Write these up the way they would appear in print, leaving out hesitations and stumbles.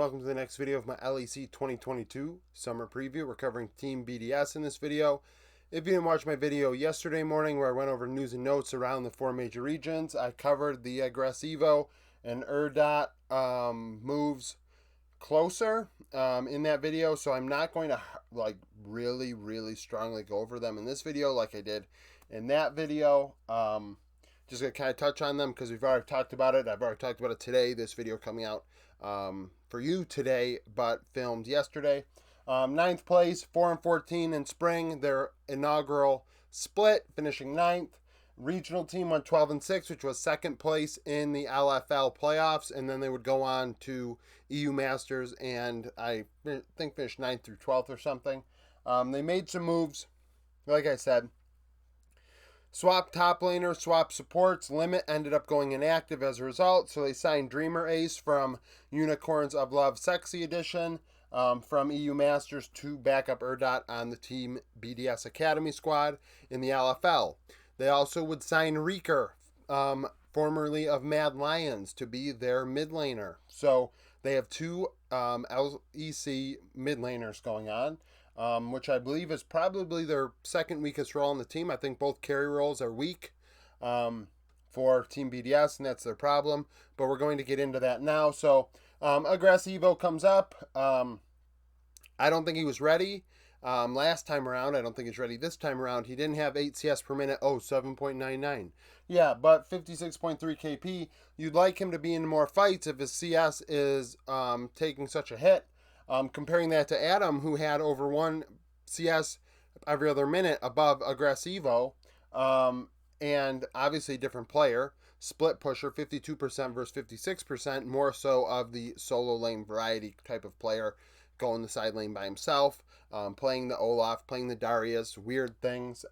welcome to the next video of my LEC 2022 summer preview. We're covering Team BDS in this video. If you didn't watch my video yesterday morning where I went over news and notes around the four major regions, I covered the Aggressivo and Erdot moves closer in that video, so I'm not going to really strongly go over them in this video like I did in that video. Just going to kind of touch on them because we've already talked about it. I've already talked about it today. This video coming out for you today, but filmed yesterday. Ninth place, 4-14 in spring. Their inaugural split, finishing ninth. Regional team went 12-6, which was second place in the LFL playoffs, and then they would go on to EU Masters, and I think finished 9th through 12th or something. They made some moves, like I said. Swap top laner, swap supports. Limit ended up going inactive as a result, so they signed Dreamer Ace from Unicorns of Love Sexy Edition from EU Masters to back up Erdot on the Team BDS Academy squad in the LFL. They also would sign Reeker, formerly of Mad Lions, to be their mid laner. So they have two LEC mid laners going on. Which I believe is probably their second weakest role on the team. I think both carry roles are weak for Team BDS, and that's their problem. But we're going to get into that now. So, Aggressivo comes up. I don't think he was ready last time around. I don't think he's ready this time around. He didn't have 8 CS per minute. 7.99. Yeah, but 56.3 KP. You'd like him to be in more fights if his CS is taking such a hit. Comparing that to Adam, who had over 1 CS every other minute above Aggressivo, and obviously a different player. Split pusher, 52% versus 56%, more so of the solo lane variety type of player, going the side lane by himself, playing the Olaf, playing the Darius, weird things.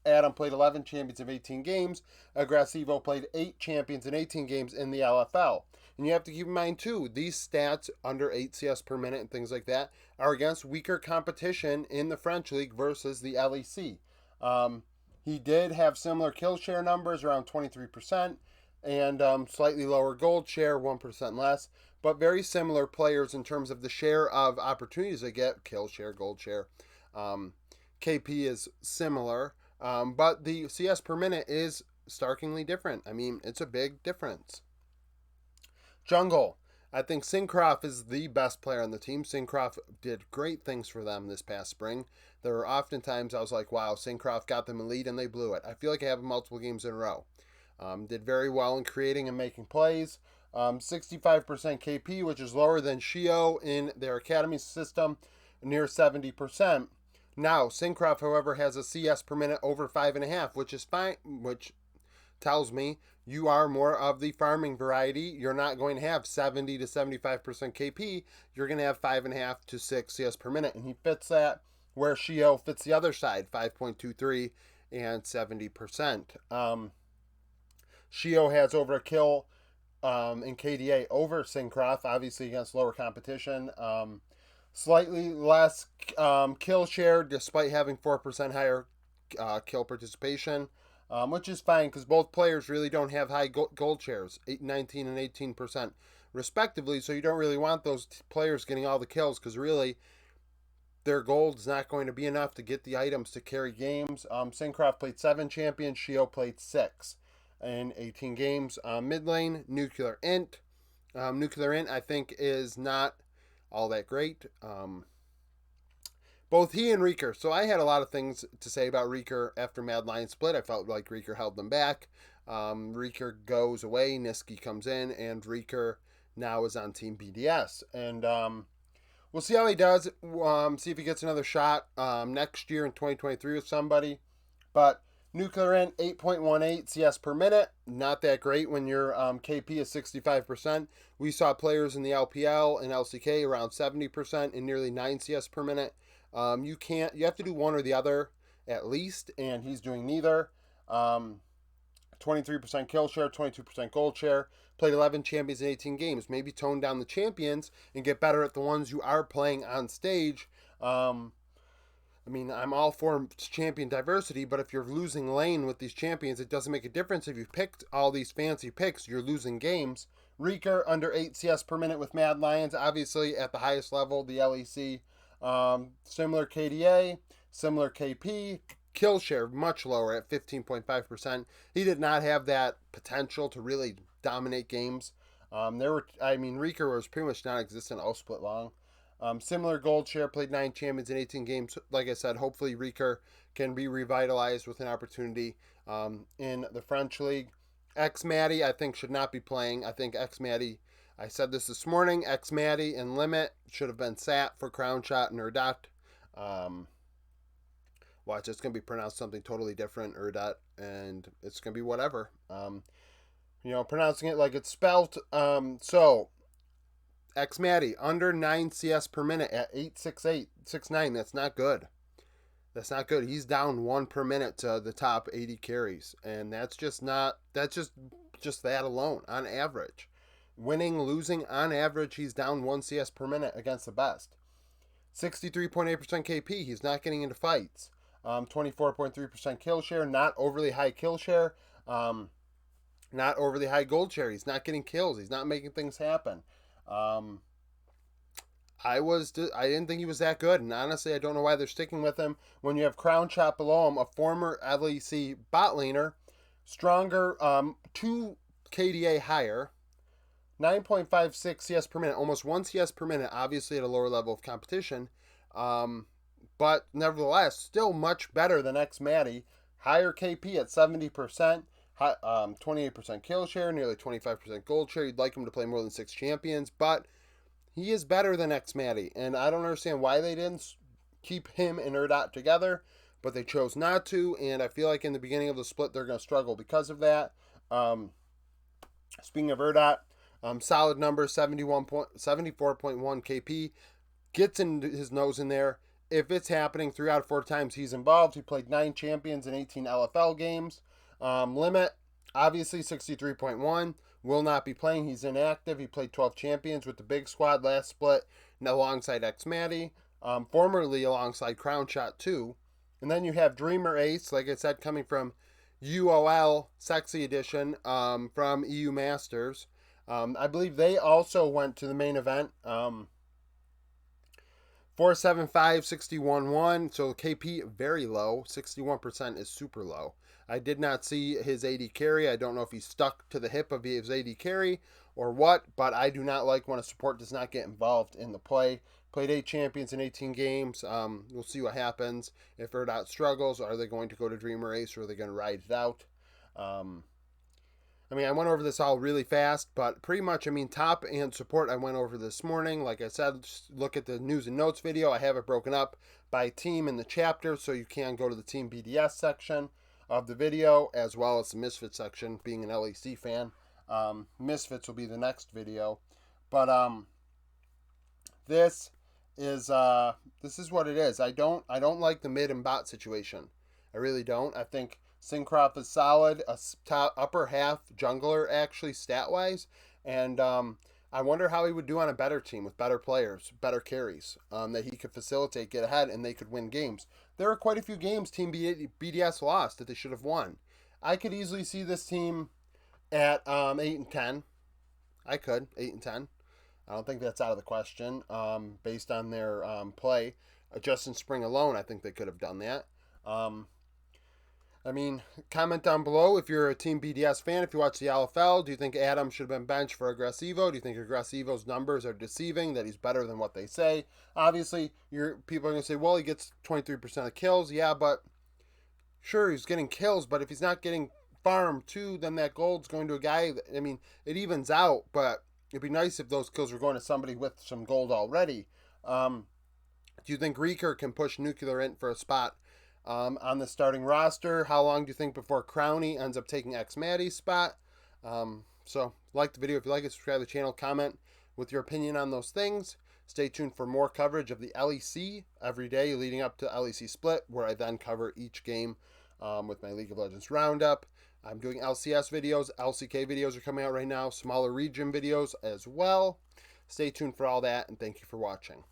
Adam played 11 champions of 18 games. Aggressivo played 8 champions in 18 games in the LFL. And you have to keep in mind, too, these stats under 8 CS per minute and things like that are against weaker competition in the French League versus the LEC. He did have similar kill share numbers, around 23%, and slightly lower gold share, 1% less, but very similar players in terms of the share of opportunities they get, kill share, gold share. KP is similar, but the CS per minute is starkly different. I mean, it's a big difference. Jungle. I think Syncroft is the best player on the team. Syncroft did great things for them this past spring. There were often times I was like, wow, Syncroft got them a lead and they blew it. I feel like I have multiple games in a row. Did very well in creating and making plays. 65% KP, which is lower than Shio in their academy system, near 70%. Now, Syncroft, however, has a CS per minute over 5.5, which is fine, which tells me you are more of the farming variety. You're not going to have 70 to 75% KP. You're going to have 5.5 to 6 CS per minute. And he fits that where Shio fits the other side, 5.23 and 70%. Shio has over a kill in KDA over Syncroft, obviously against lower competition. Slightly less kill share despite having 4% higher kill participation. Which is fine because both players really don't have high gold shares, 19 and 18% respectively, so you don't really want those players getting all the kills because really their gold is not going to be enough to get the items to carry games. Syncroft played 7 champions, Shio played 6 in 18 games. Mid lane, Nuclear Int. Nuclear Int I think is not all that great. Both he and Reeker. So I had a lot of things to say about Reeker after Mad Lion split. I felt like Reeker held them back. Reeker goes away, Niski comes in, and Reeker now is on Team BDS. And we'll see how he does. See if he gets another shot next year in 2023 with somebody. But Nuclear Int, 8.18 CS per minute. Not that great when your KP is 65%. We saw players in the LPL and LCK around 70% and nearly 9 CS per minute. You have to do one or the other at least, and he's doing neither. 23% kill share, 22% gold share, played 11 champions in 18 games. Maybe tone down the champions and get better at the ones you are playing on stage. I mean, I'm all for champion diversity, but if you're losing lane with these champions, it doesn't make a difference. If you picked all these fancy picks, you're losing games Reeker under 8 CS per minute with Mad Lions, obviously at the highest level, the LEC. Similar KDA, similar KP. Kill share much lower at 15.5%. He did not have that potential to really dominate games. Reeker was pretty much non-existent all split long. Similar gold share, played 9 champions in 18 games. Like I said, hopefully Reeker can be revitalized with an opportunity in the French League. X Matty, I think, should not be playing. I think X Matty, I said this morning, X Matty and Limit should have been sat for Crown Shot and Urdat. Watch, it's going to be pronounced something totally different, Urdat, and it's going to be whatever. Pronouncing it like it's spelt. So, X Matty, under 9 CS per minute at 8.68, 6.9. That's not good. That's not good. He's down 1 per minute to the top 80 carries. And that's just that alone on average. Winning, losing, on average, he's down 1 CS per minute against the best. 63.8% KP. He's not getting into fights. 24.3% kill share. Not overly high kill share. Not overly high gold share. He's not getting kills. He's not making things happen. I didn't think he was that good, and honestly, I don't know why they're sticking with him when you have Crown Chop below him, a former LEC bot laner, stronger, 2 KDA higher, 9.56 CS per minute, almost 1 CS per minute, obviously at a lower level of competition, but nevertheless, still much better than X Matty, higher KP at 70%, 28% kill share, nearly 25% gold share. You'd like him to play more than 6 champions, but he is better than X Matty, and I don't understand why they didn't keep him and Urdat together, but they chose not to, and I feel like in the beginning of the split they're going to struggle because of that. Speaking of Urdat, solid number, 74.1 KP, gets in his nose in there. If it's happening 3 out of 4 times he's involved, he played 9 champions in 18 LFL games. Limit, obviously 63.1. Will not be playing. He's inactive. He played 12 champions with the big squad last split and alongside X Matty, formerly alongside Crown Shot 2. And then you have Dreamer Ace, like I said, coming from UOL Sexy Edition from EU Masters. I believe they also went to the main event. 475, 61-1. So KP very low. 61% is super low. I did not see his AD carry. I don't know if he's stuck to the hip of his AD carry or what, but I do not like when a support does not get involved in the play. Played 8 champions in 18 games. We'll see what happens. If Urdat struggles, are they going to go to Dreamer Ace or are they going to ride it out? I went over this all really fast, but pretty much, top and support I went over this morning. Like I said, just look at the news and notes video. I have it broken up by team in the chapter, so you can go to the Team BDS section of the video, as well as the Misfits section, being an LEC fan. Misfits will be the next video. But this is what it is. I don't like the mid and bot situation. I really don't. I think Syncrop is solid, a upper half jungler actually stat-wise, and I wonder how he would do on a better team with better players, better carries, that he could facilitate, get ahead, and they could win games. There are quite a few games Team BDS lost that they should have won. I could easily see this team at 8-10. I could, 8-10. I don't think that's out of the question, based on their play. Just in spring alone, I think they could have done that. Comment down below if you're a Team BDS fan, if you watch the LFL. Do you think Adam should have been benched for Aggressivo? Do you think Aggressivo's numbers are deceiving, that he's better than what they say? Obviously, people are going to say, well, he gets 23% of kills. Yeah, but sure, he's getting kills, but if he's not getting farm too, then that gold's going to a guy. It evens out, but it'd be nice if those kills were going to somebody with some gold already. Do you think Reeker can push Nuclear in for a spot on the starting roster? How long do you think before Crowny ends up taking X Matty's spot? So like the video if you like it, subscribe to the channel, comment with your opinion on those things. Stay tuned for more coverage of the LEC every day leading up to LEC Split, where I then cover each game with my League of Legends Roundup. I'm doing LCS videos, LCK videos are coming out right now, smaller region videos as well. Stay tuned for all that, and thank you for watching.